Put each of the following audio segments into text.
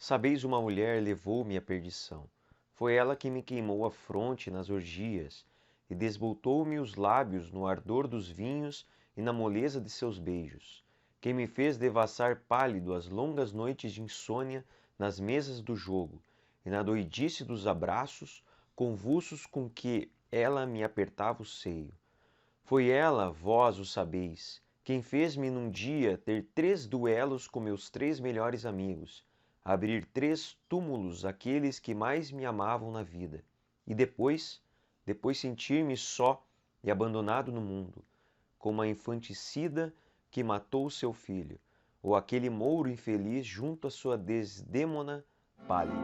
Sabeis, uma mulher levou-me à perdição. Foi ela que me queimou a fronte nas orgias, e desbotou-me os lábios no ardor dos vinhos e na moleza de seus beijos. Quem me fez devassar pálido as longas noites de insônia nas mesas do jogo, e na doidice dos abraços convulsos com que ela me apertava o seio. Foi ela, vós o sabeis, quem fez-me num dia ter 3 duelos com meus 3 melhores amigos, abrir 3 túmulos àqueles que mais me amavam na vida, e depois sentir-me só e abandonado no mundo, como a infanticida que matou seu filho, ou aquele mouro infeliz junto à sua Desdêmona pálida.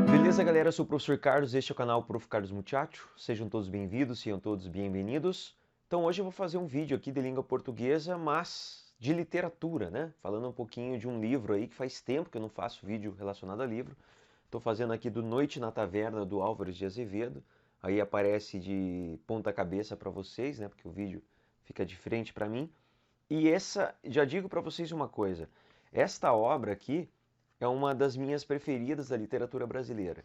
Beleza, galera? Eu sou o professor Carlos, este é o canal Prof. Carlos Muchacho. Sejam todos bem-vindos, sejam todos bem-vindos. Então hoje eu vou fazer um vídeo aqui de língua portuguesa, mas de literatura, né? Falando um pouquinho de um livro aí que faz tempo que eu não faço vídeo relacionado a livro. Estou fazendo aqui do Noite na Taverna, do Álvares de Azevedo. Aí aparece de ponta cabeça para vocês, né? Porque o vídeo fica de frente para mim. E já digo para vocês uma coisa, esta obra aqui é uma das minhas preferidas da literatura brasileira.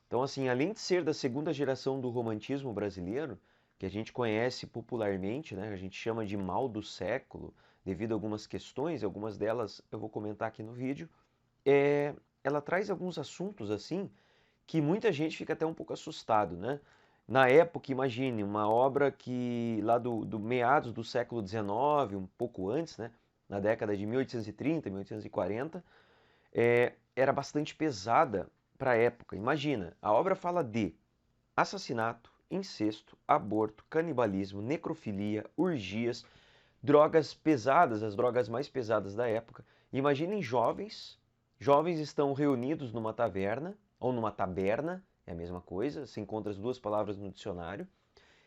Então, assim, além de ser da segunda geração do romantismo brasileiro, que a gente conhece popularmente, né, a gente chama de mal do século, devido a algumas questões, algumas delas eu vou comentar aqui no vídeo, ela traz alguns assuntos, assim, que muita gente fica até um pouco assustado, né? Na época, imagine, uma obra que lá do meados do século XIX, um pouco antes, né, na década de 1830, 1840, era bastante pesada para a época. Imagina, a obra fala de assassinato, incesto, aborto, canibalismo, necrofilia, orgias, drogas pesadas, as drogas mais pesadas da época. Imaginem jovens estão reunidos numa taverna, ou numa taberna, é a mesma coisa, se encontra as duas palavras no dicionário,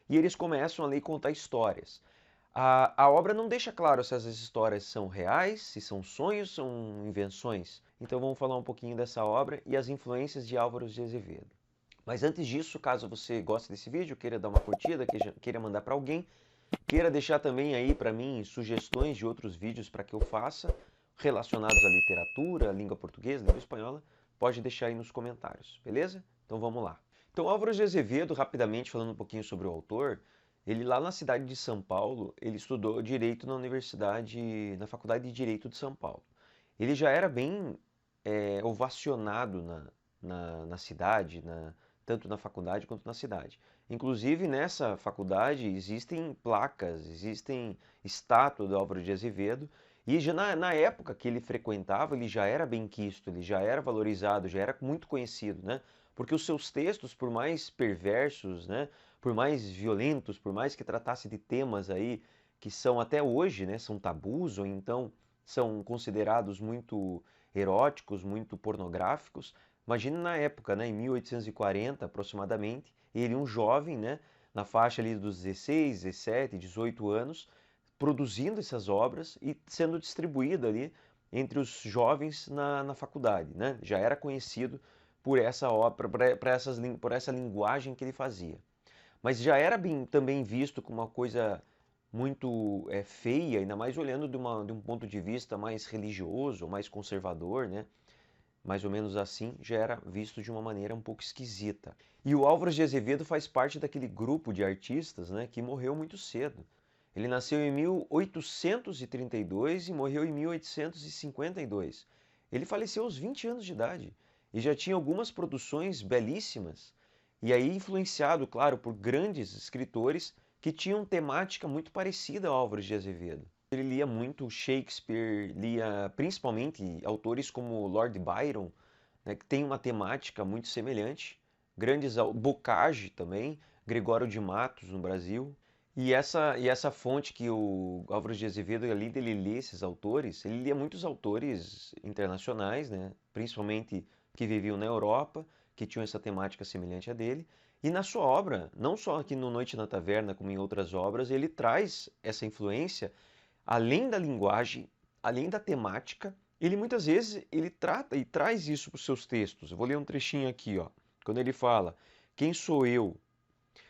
e eles começam ali a contar histórias. A obra não deixa claro se essas histórias são reais, se são sonhos, são invenções. Então vamos falar um pouquinho dessa obra e as influências de Álvares de Azevedo. Mas antes disso, caso você goste desse vídeo, queira dar uma curtida, queira mandar para alguém, queira deixar também aí para mim sugestões de outros vídeos para que eu faça, relacionados à literatura, à língua portuguesa, língua espanhola, pode deixar aí nos comentários, beleza? Então vamos lá. Então Álvares de Azevedo, rapidamente falando um pouquinho sobre o autor, ele lá na cidade de São Paulo, ele estudou Direito na Faculdade de Direito de São Paulo. Ele já era bem ovacionado na cidade, tanto na faculdade quanto na cidade. Inclusive nessa faculdade existem placas, existem estátuas do Álvaro de Azevedo, e já na época que ele frequentava, ele já era benquisto, ele já era valorizado, já era muito conhecido, né? Porque os seus textos, por mais perversos, né, por mais violentos, por mais que tratasse de temas aí que são até hoje, né, são tabus ou então são considerados muito eróticos, muito pornográficos. Imagina na época, né, em 1840 aproximadamente, ele um jovem, né, na faixa ali dos 16, 17, 18 anos, produzindo essas obras e sendo distribuído ali entre os jovens na faculdade, né? Já era conhecido por essa obra, por essa linguagem que ele fazia. Mas já era também visto como uma coisa muito feia, ainda mais olhando de um ponto de vista mais religioso, mais conservador, né? Mais ou menos assim, já era visto de uma maneira um pouco esquisita. E o Álvares de Azevedo faz parte daquele grupo de artistas, né, que morreu muito cedo. Ele nasceu em 1832 e morreu em 1852. Ele faleceu aos 20 anos de idade e já tinha algumas produções belíssimas. E aí influenciado, claro, por grandes escritores que tinham temática muito parecida ao Álvares de Azevedo. Ele lia muito Shakespeare, lia principalmente autores como Lord Byron, né, que tem uma temática muito semelhante. Boccaccio também, Gregório de Matos no Brasil. E essa fonte que o Álvares de Azevedo, ali dele lia esses autores, ele lia muitos autores internacionais, né, principalmente que viviam na Europa, que tinham essa temática semelhante à dele. E na sua obra, não só aqui no Noite na Taverna, como em outras obras, ele traz essa influência, além da linguagem, além da temática, ele muitas vezes ele trata e traz isso para os seus textos. Eu vou ler um trechinho aqui, ó, quando ele fala: quem sou eu?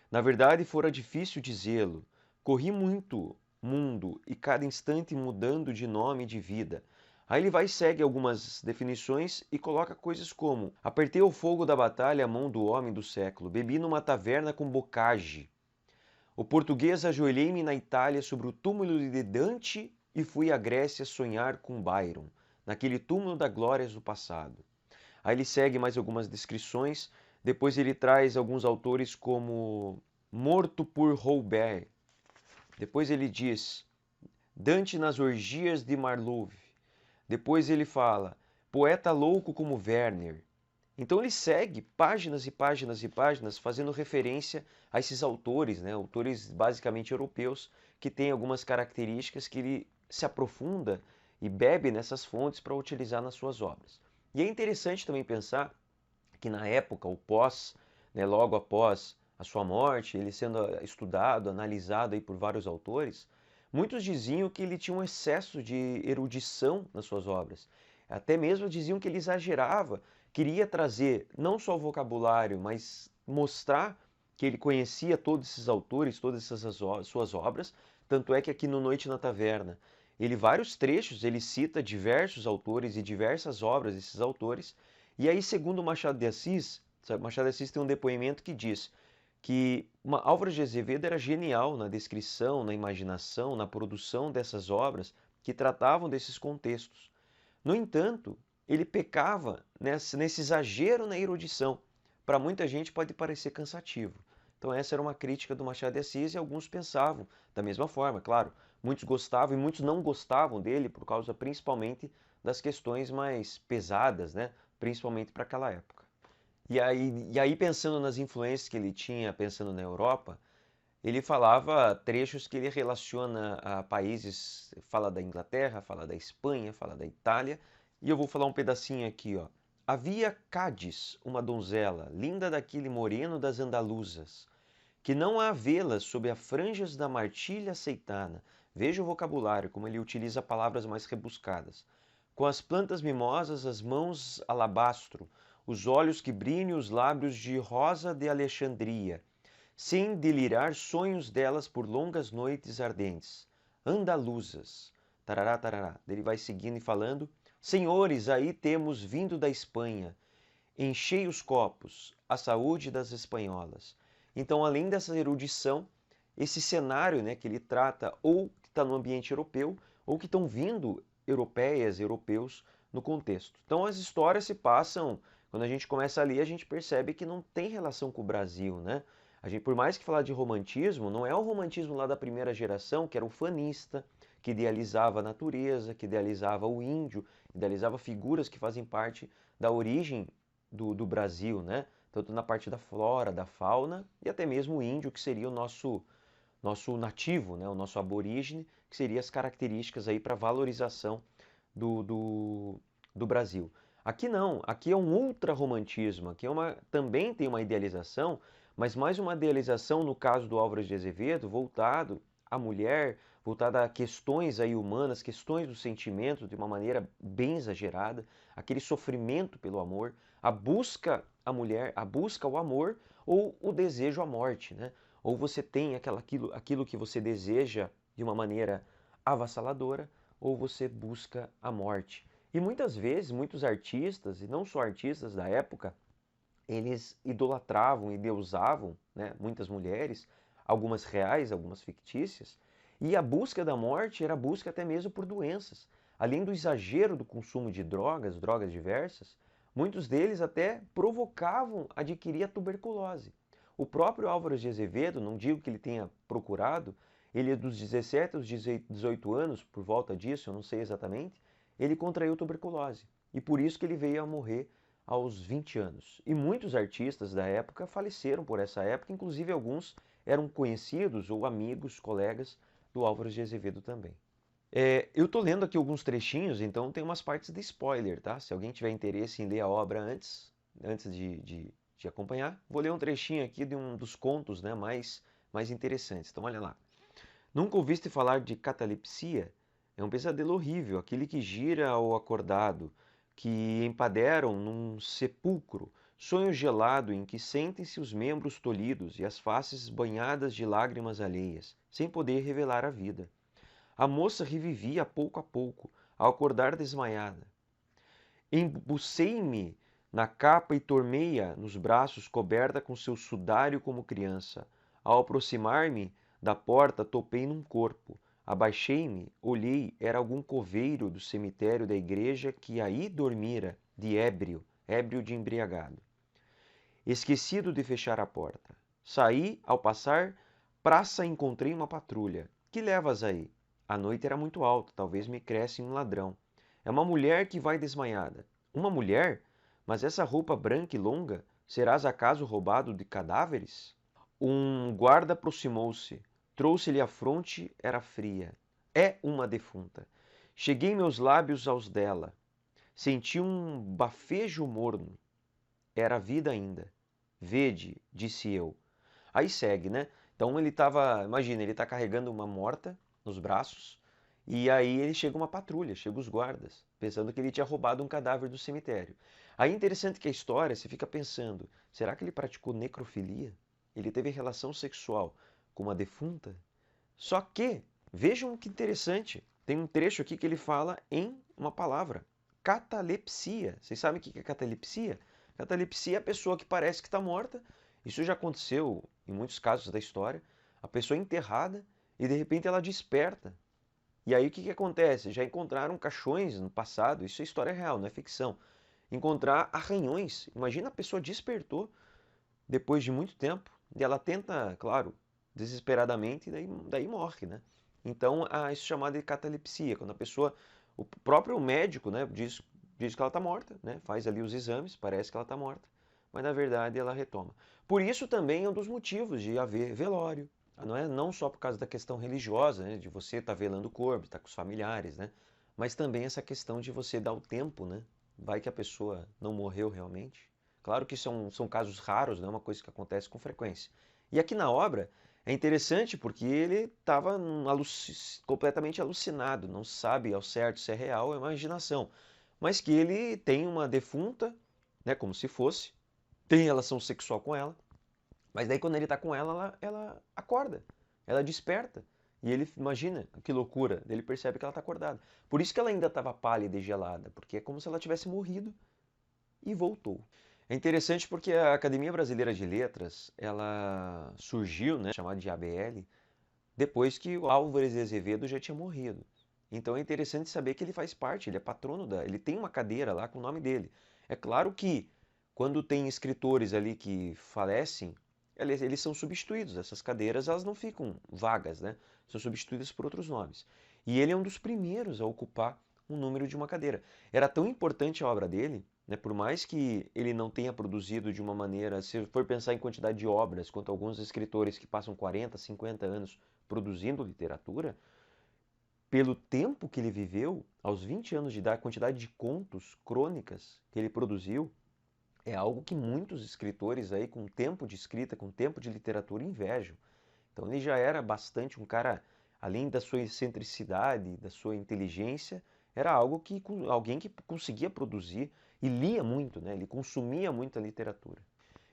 Na verdade, fora difícil dizê-lo. Corri muito mundo e cada instante mudando de nome e de vida. Aí ele vai e segue algumas definições e coloca coisas como: apertei ao fogo da batalha a mão do homem do século, bebi numa taverna com bocage. O português ajoelhei-me na Itália sobre o túmulo de Dante e fui à Grécia sonhar com Byron, naquele túmulo da glória do passado. Aí ele segue mais algumas descrições, depois ele traz alguns autores como Morto por Robert. Depois ele diz Dante nas orgias de Marlove. Depois ele fala poeta louco como Werner. Então ele segue páginas e páginas e páginas fazendo referência a esses autores, né? Autores basicamente europeus que têm algumas características que ele se aprofunda e bebe nessas fontes para utilizar nas suas obras. E é interessante também pensar que na época, o pós, né, logo após a sua morte, ele sendo estudado, analisado aí por vários autores, muitos diziam que ele tinha um excesso de erudição nas suas obras. Até mesmo diziam que ele exagerava, queria trazer não só o vocabulário, mas mostrar que ele conhecia todos esses autores, todas essas suas obras. Tanto é que aqui no Noite na Taverna, ele vários trechos, ele cita diversos autores e diversas obras desses autores. E aí, segundo Machado de Assis, Machado de Assis tem um depoimento que diz que Álvares de Azevedo era genial na descrição, na imaginação, na produção dessas obras que tratavam desses contextos. No entanto, ele pecava nesse exagero na erudição. Para muita gente pode parecer cansativo. Então essa era uma crítica do Machado de Assis e alguns pensavam da mesma forma, claro. Muitos gostavam e muitos não gostavam dele por causa principalmente das questões mais pesadas, né? Principalmente para aquela época. E aí, pensando nas influências que ele tinha, pensando na Europa, ele falava trechos que ele relaciona a países, fala da Inglaterra, fala da Espanha, fala da Itália, e eu vou falar um pedacinho aqui, ó. Havia Cádiz, uma donzela, linda daquele moreno das andaluzas, que não há vê-las sob as franjas da martilha aceitana. Veja o vocabulário, como ele utiliza palavras mais rebuscadas. Com as plantas mimosas, as mãos alabastro, os olhos que brilham, os lábios de rosa de Alexandria, sem delirar sonhos delas por longas noites ardentes. Andaluzas. Tarará, tarará. Ele vai seguindo e falando. Senhores, aí temos vindo da Espanha. Enchei os copos, a saúde das espanholas. Então, além dessa erudição, esse cenário, né, que ele trata ou que está no ambiente europeu ou que estão vindo europeias, europeus no contexto. Então, as histórias se passam, quando a gente começa a ler, a gente percebe que não tem relação com o Brasil, né? A gente, por mais que falar de romantismo, não é o romantismo lá da primeira geração, que era o fanista, que idealizava a natureza, que idealizava o índio, idealizava figuras que fazem parte da origem do Brasil, né? Tanto na parte da flora, da fauna e até mesmo o índio, que seria o nosso nativo, né? O nosso aborígene, que seria as características aí para valorização do Brasil. Aqui não, aqui é um ultra-romantismo, aqui também tem uma idealização, mas mais uma idealização, no caso do Álvares de Azevedo, voltado à mulher, voltado a questões aí humanas, questões dos sentimentos de uma maneira bem exagerada, aquele sofrimento pelo amor, a busca à mulher, a busca ao amor ou o desejo à morte, né? Ou você tem aquilo que você deseja de uma maneira avassaladora, ou você busca a morte. E muitas vezes, muitos artistas, e não só artistas da época, eles idolatravam e deusavam, né, muitas mulheres, algumas reais, algumas fictícias, e a busca da morte era a busca até mesmo por doenças. Além do exagero do consumo de drogas, drogas diversas, muitos deles até provocavam adquirir a tuberculose. O próprio Álvares de Azevedo, não digo que ele tenha procurado, ele dos 17 aos 18 anos, por volta disso, eu não sei exatamente, ele contraiu tuberculose. E por isso que ele veio a morrer aos 20 anos. E muitos artistas da época faleceram por essa época, inclusive alguns eram conhecidos ou amigos, colegas do Álvares de Azevedo também. Eu estou lendo aqui alguns trechinhos, então tem umas partes de spoiler, tá? Se alguém tiver interesse em ler a obra antes de acompanhar, vou ler um trechinho aqui de um dos contos, né, mais interessantes. Então olha lá. Nunca ouviste falar de catalepsia? É um pesadelo horrível, aquele que gira ao acordado, que empaderam num sepulcro, sonho gelado em que sentem-se os membros tolhidos e as faces banhadas de lágrimas alheias, sem poder revelar a vida. A moça revivia pouco a pouco, ao acordar desmaiada. Embucei-me na capa e tornei-a nos braços, coberta com seu sudário como criança. Ao aproximar-me da porta, topei num corpo. Abaixei-me, olhei, era algum coveiro do cemitério da igreja que aí dormira, de ébrio, ébrio de embriagado. Esquecido de fechar a porta. Saí, ao passar, praça encontrei uma patrulha. Que levas aí? A noite era muito alta, talvez me cresce um ladrão. É uma mulher que vai desmanhada. Uma mulher? Mas essa roupa branca e longa? Serás acaso roubado de cadáveres? Um guarda aproximou-se. Trouxe-lhe a fronte, era fria. É uma defunta. Cheguei meus lábios aos dela. Senti um bafejo morno. Era vida ainda. Vede, disse eu. Aí segue, né? Então ele estava, imagina, ele está carregando uma morta nos braços e aí ele chega uma patrulha, chega os guardas, pensando que ele tinha roubado um cadáver do cemitério. Aí é interessante que a história, você fica pensando, será que ele praticou necrofilia? Ele teve relação sexual com uma defunta? Só que, vejam que interessante, tem um trecho aqui que ele fala em uma palavra, catalepsia. Vocês sabem o que é catalepsia? Catalepsia é a pessoa que parece que está morta. Isso já aconteceu em muitos casos da história. A pessoa é enterrada e de repente ela desperta. E aí o que acontece? Já encontraram caixões no passado, isso é história real, não é ficção. Encontrar arranhões. Imagina a pessoa despertou depois de muito tempo e ela tenta, claro, desesperadamente e daí morre, né? Então, isso é chamado de catalepsia, quando a pessoa, o próprio médico, né, diz que ela está morta, né? Faz ali os exames, parece que ela está morta, mas na verdade ela retoma. Por isso também é um dos motivos de haver velório, não só por causa da questão religiosa, né, de você estar velando o corpo, estar com os familiares, né? Mas também essa questão de você dar o tempo, né? Vai que a pessoa não morreu realmente. Claro que são casos raros, não é uma coisa que acontece com frequência. E aqui na obra é interessante porque ele estava completamente alucinado, não sabe ao certo se é real ou é imaginação, mas que ele tem uma defunta, né, como se fosse, tem relação sexual com ela, mas daí quando ele está com ela acorda, ela desperta. E ele imagina que loucura, ele percebe que ela está acordada. Por isso que ela ainda estava pálida e gelada, porque é como se ela tivesse morrido e voltou. É interessante porque a Academia Brasileira de Letras, ela surgiu, né, chamada de ABL, depois que o Álvares de Azevedo já tinha morrido. Então é interessante saber que ele faz parte, ele é patrono ele tem uma cadeira lá com o nome dele. É claro que quando tem escritores ali que falecem, eles são substituídos. Essas cadeiras elas não ficam vagas, né? São substituídas por outros nomes. E ele é um dos primeiros a ocupar um número de uma cadeira. Era tão importante a obra dele, né, por mais que ele não tenha produzido de uma maneira, se for pensar em quantidade de obras, quanto alguns escritores que passam 40, 50 anos produzindo literatura, pelo tempo que ele viveu, aos 20 anos de idade, a quantidade de contos, crônicas que ele produziu, é algo que muitos escritores aí com tempo de escrita, com tempo de literatura invejam. Então ele já era bastante um cara, além da sua excentricidade, da sua inteligência, era algo que alguém que conseguia produzir e lia muito, né? Ele consumia muita literatura.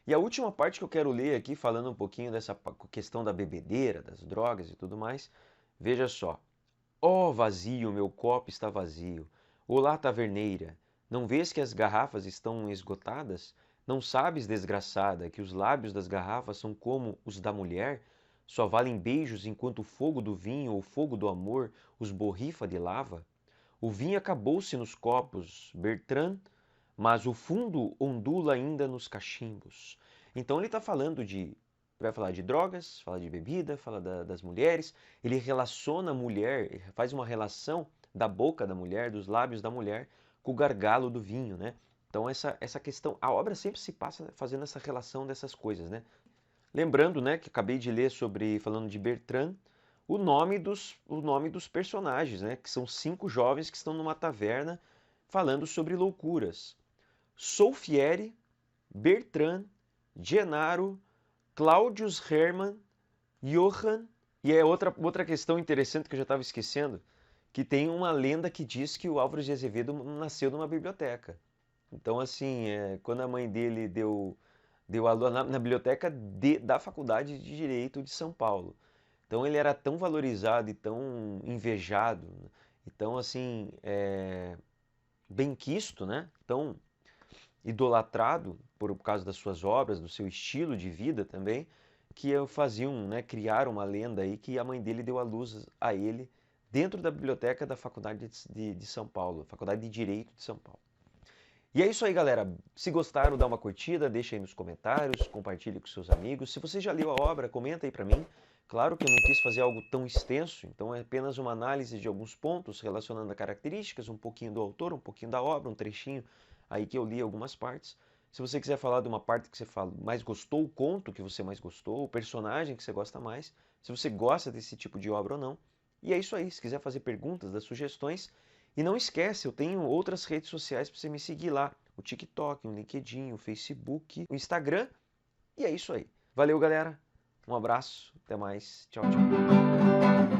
E a última parte que eu quero ler aqui, falando um pouquinho dessa questão da bebedeira, das drogas e tudo mais, veja só. Ó vazio, meu copo está vazio. Olá, taverneira, não vês que as garrafas estão esgotadas? Não sabes, desgraçada, que os lábios das garrafas são como os da mulher? Só valem beijos enquanto o fogo do vinho ou o fogo do amor os borrifa de lava? O vinho acabou-se nos copos, Bertrand, mas o fundo ondula ainda nos cachimbos. Então ele está falando vai falar de drogas, fala de bebida, fala das mulheres. Ele relaciona a mulher, faz uma relação da boca da mulher, dos lábios da mulher, com o gargalo do vinho, né? Então essa questão, a obra sempre se passa fazendo essa relação dessas coisas, né? Lembrando, né, que acabei de ler falando de Bertrand, o nome dos personagens, né, que são 5 jovens que estão numa taverna falando sobre loucuras. Solfieri, Bertrand, Gennaro, Claudius Hermann, Johann, e é outra questão interessante que eu já estava esquecendo, que tem uma lenda que diz que o Álvares de Azevedo nasceu numa biblioteca. Então, assim, quando a mãe dele deu aula na biblioteca da Faculdade de Direito de São Paulo. Então ele era tão valorizado e tão invejado, né? E tão assim, benquisto, né? Tão idolatrado por causa das suas obras, do seu estilo de vida também, que faziam, né, criaram uma lenda aí que a mãe dele deu à luz a ele dentro da biblioteca da Faculdade de São Paulo, Faculdade de Direito de São Paulo. E é isso aí, galera. Se gostaram, dá uma curtida, deixa aí nos comentários, compartilhe com seus amigos. Se você já leu a obra, comenta aí para mim. Claro que eu não quis fazer algo tão extenso, então é apenas uma análise de alguns pontos relacionando a características, um pouquinho do autor, um pouquinho da obra, um trechinho aí que eu li algumas partes. Se você quiser falar de uma parte que você mais gostou, o conto que você mais gostou, o personagem que você gosta mais, se você gosta desse tipo de obra ou não. E é isso aí. Se quiser fazer perguntas, dar sugestões, e não esquece, eu tenho outras redes sociais para você me seguir lá. O TikTok, o LinkedIn, o Facebook, o Instagram. E é isso aí. Valeu, galera. Um abraço. Até mais. Tchau, tchau.